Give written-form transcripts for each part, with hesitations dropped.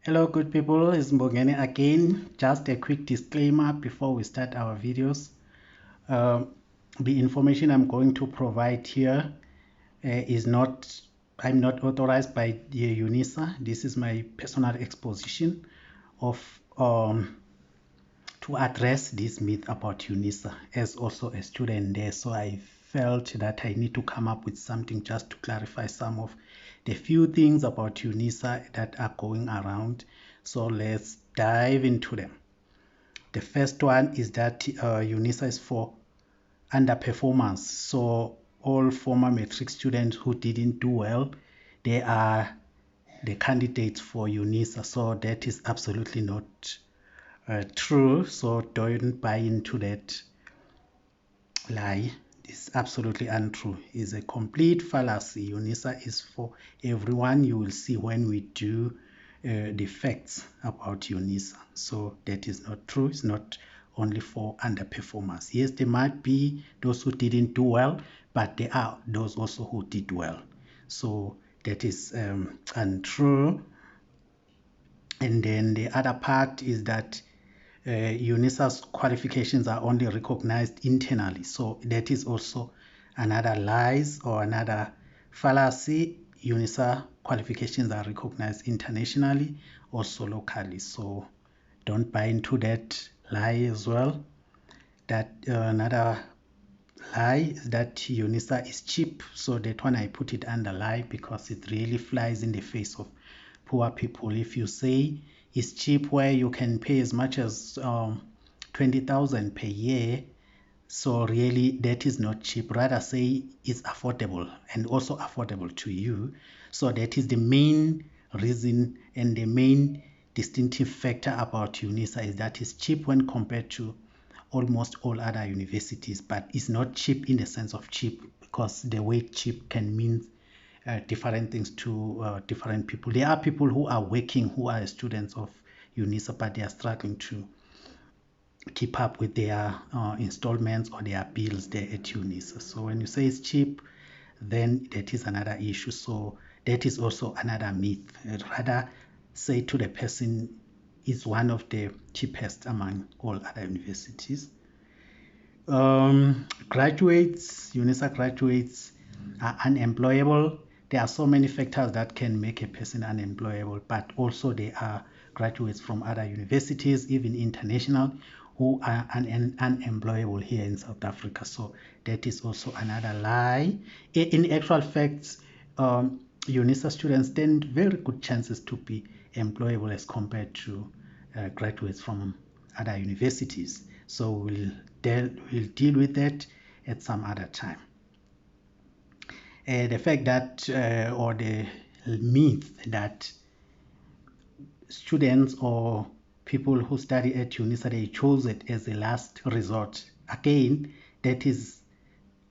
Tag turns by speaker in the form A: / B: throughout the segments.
A: Hello good people, it's Mbongeni again. Just a quick disclaimer before we start our videos. The information I'm going to provide here I'm not authorized by the UNISA. This is my personal exposition of to address this myth about UNISA as also a student there. So I felt that I need to come up with something just to clarify some of the few things about UNISA that are going around. So let's dive into them. The first one is that UNISA is for underperformance. So all former matric students who didn't do well, they are the candidates for UNISA. So that is absolutely not true. So don't buy into that lie. It's absolutely untrue. It's a complete fallacy. UNISA is for everyone. You will see when we do the facts about UNISA. So that is not true. It's not only for underperformers. Yes, there might be those who didn't do well, but there are those also who did well. So that is untrue. And then the other part is that UNISA's qualifications are only recognized internally. So that is also another lies or another fallacy. UNISA qualifications are recognized internationally, also locally. So don't buy into that lie as well. That another lie is that UNISA is cheap. So that one I put it under lie because it really flies in the face of poor people. If you say it's cheap where you can pay as much as 20,000 per year, so really that is not cheap. Rather say it's affordable and also affordable to you. So that is the main reason and the main distinctive factor about UNISA is that it's cheap when compared to almost all other universities, but it's not cheap in the sense of cheap because the word cheap can mean different things to different people. There are people who are working, who are students of UNISA, but they are struggling to keep up with their installments or their bills there at UNISA. So when you say it's cheap, then that is another issue. So that is also another myth. I'd rather say to the person it's one of the cheapest among all other universities. Graduates, UNISA graduates are unemployable. There are so many factors that can make a person unemployable, but also there are graduates from other universities, even international, who are unemployable here in South Africa. So that is also another lie. In actual facts, UNISA students stand very good chances to be employable as compared to graduates from other universities. So we'll deal with that at some other time. The fact that or the myth that students or people who study at UNISA, they chose it as a last resort. Again, that is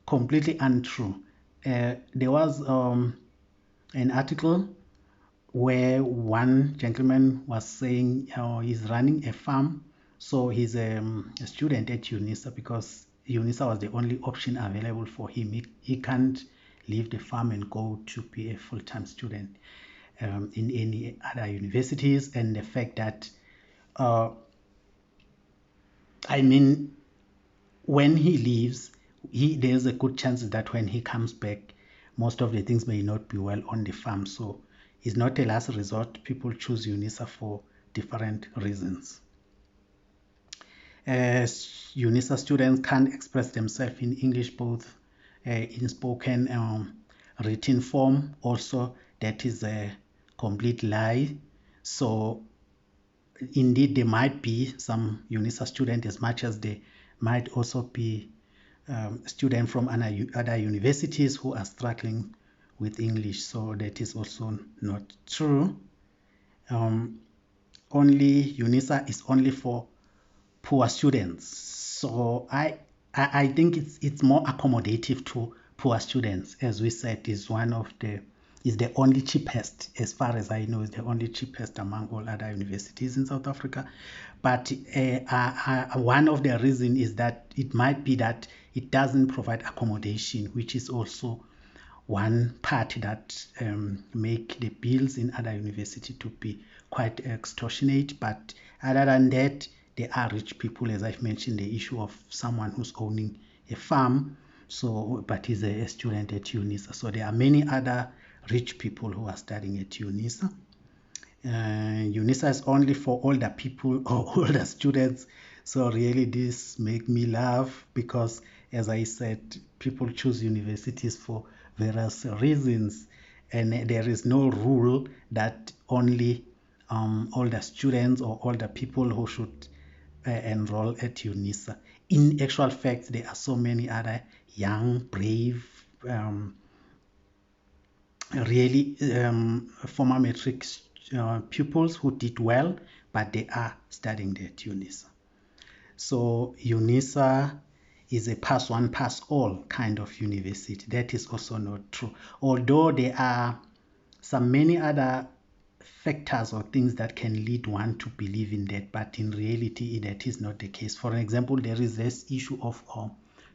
A: completely untrue. There was an article where one gentleman was saying he's running a farm. So he's a student at UNISA because UNISA was the only option available for him. He can't leave the farm and go to be a full-time student in any other universities. And the fact that, when he leaves, there's a good chance that when he comes back, most of the things may not be well on the farm. So it's not a last resort. People choose UNISA for different reasons. UNISA students can't express themselves in English, both in spoken written form. Also, that is a complete lie. So indeed, there might be some UNISA students, as much as they might also be students from other universities who are struggling with English. So that is also not true. Only UNISA is only for poor students. So I think it's more accommodative to poor students. As we said, is the only cheapest, as far as I know, is the only cheapest among all other universities in South Africa. But one of the reasons is that it might be that it doesn't provide accommodation, which is also one part that make the bills in other universities to be quite extortionate. But other than that, there are rich people, as I've mentioned, the issue of someone who's owning a farm, so but he's a student at UNISA. So there are many other rich people who are studying at UNISA. UNISA is only for older people or older students. So really this make me laugh because, as I said, people choose universities for various reasons, and there is no rule that only older students or older people who should enroll at UNISA. In actual fact, there are so many other young, brave, really former matric pupils who did well, but they are studying at UNISA. So UNISA is a pass one, pass all kind of university. That is also not true. Although there are some many other factors or things that can lead one to believe in that, but in reality that is not the case. For example, there is this issue of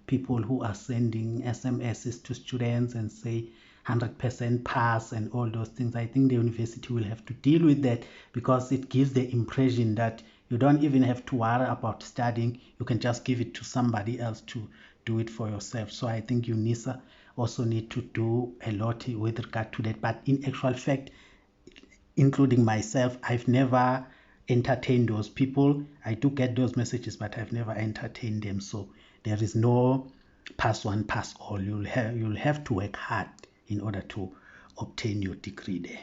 A: people who are sending SMSs to students and say 100% pass and all those things. I think the university will have to deal with that, because it gives the impression that you don't even have to worry about studying. You can just give it to somebody else to do it for yourself. So I think UNISA also need to do a lot with regard to that. But in actual fact, including myself, I've never entertained those people. I do get those messages, but I've never entertained them. So there is no pass one, pass all. You'll have to work hard in order to obtain your degree there.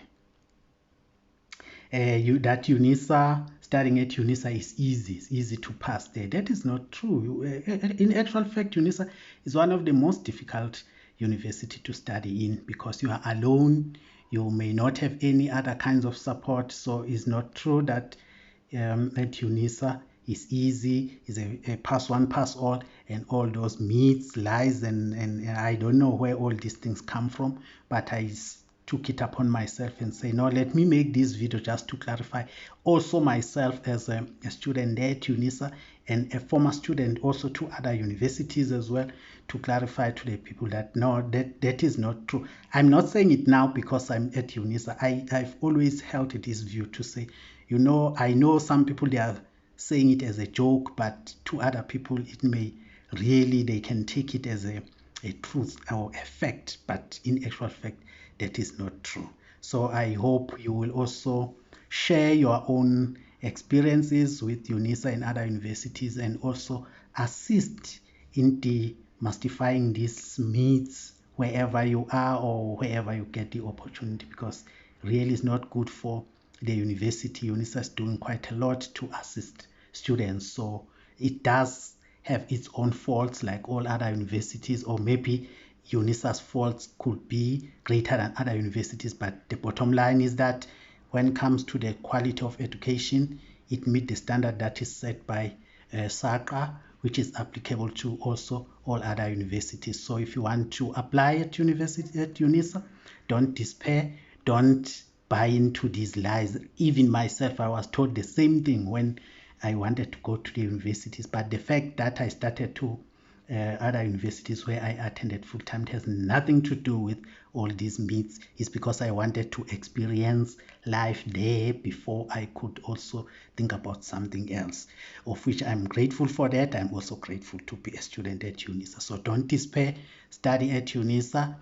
A: That UNISA, studying at UNISA is easy. It's easy to pass there. That is not true. In actual fact, UNISA is one of the most difficult university to study in, because you are alone. You may not have any other kinds of support. So it's not true that at UNISA is easy, is a pass one, pass all, and all those myths, lies, and I don't know where all these things come from. But I took it upon myself and say, no, let me make this video just to clarify also myself as a student there at UNISA and a former student also to other universities as well, to clarify to the people that no, that is not true. I'm not saying it now because I'm at UNISA. I've always held this view to say, I know some people, they are saying it as a joke, but to other people it may really, they can take it as a truth or a fact, but in actual fact that is not true. So I hope you will also share your own experiences with UNISA and other universities, and also assist in demystifying these myths wherever you are or wherever you get the opportunity, because really it's not good for the university. UNISA is doing quite a lot to assist students, so it does have its own faults like all other universities, or maybe UNISA's faults could be greater than other universities. But the bottom line is that when it comes to the quality of education, it meets the standard that is set by SACA, which is applicable to also all other universities. So if you want to apply at UNISA, don't despair, don't buy into these lies. Even myself, I was told the same thing when I wanted to go to the universities. But the fact that I started to other universities where I attended full-time, it has nothing to do with all these myths. It's because I wanted to experience life there before I could also think about something else, of which I'm grateful for that. I'm also grateful to be a student at UNISA. So don't despair. Study at UNISA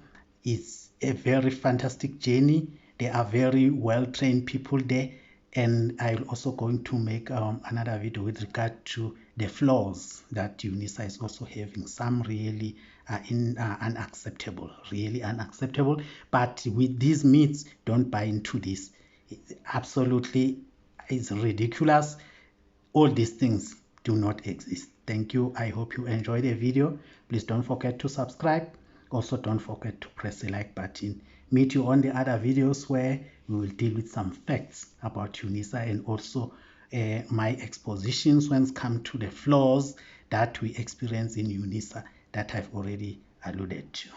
A: is a very fantastic journey. There are very well-trained people there. And I'm also going to make another video with regard to the flaws that UNISA is also having. Some really are unacceptable, really unacceptable. But with these myths, don't buy into this. Absolutely, it's ridiculous. All these things do not exist. Thank you. I hope you enjoyed the video. Please don't forget to subscribe. Also, don't forget to press the like button. Meet you on the other videos where we will deal with some facts about UNISA, and also my expositions when it comes to the flaws that we experience in UNISA that I've already alluded to.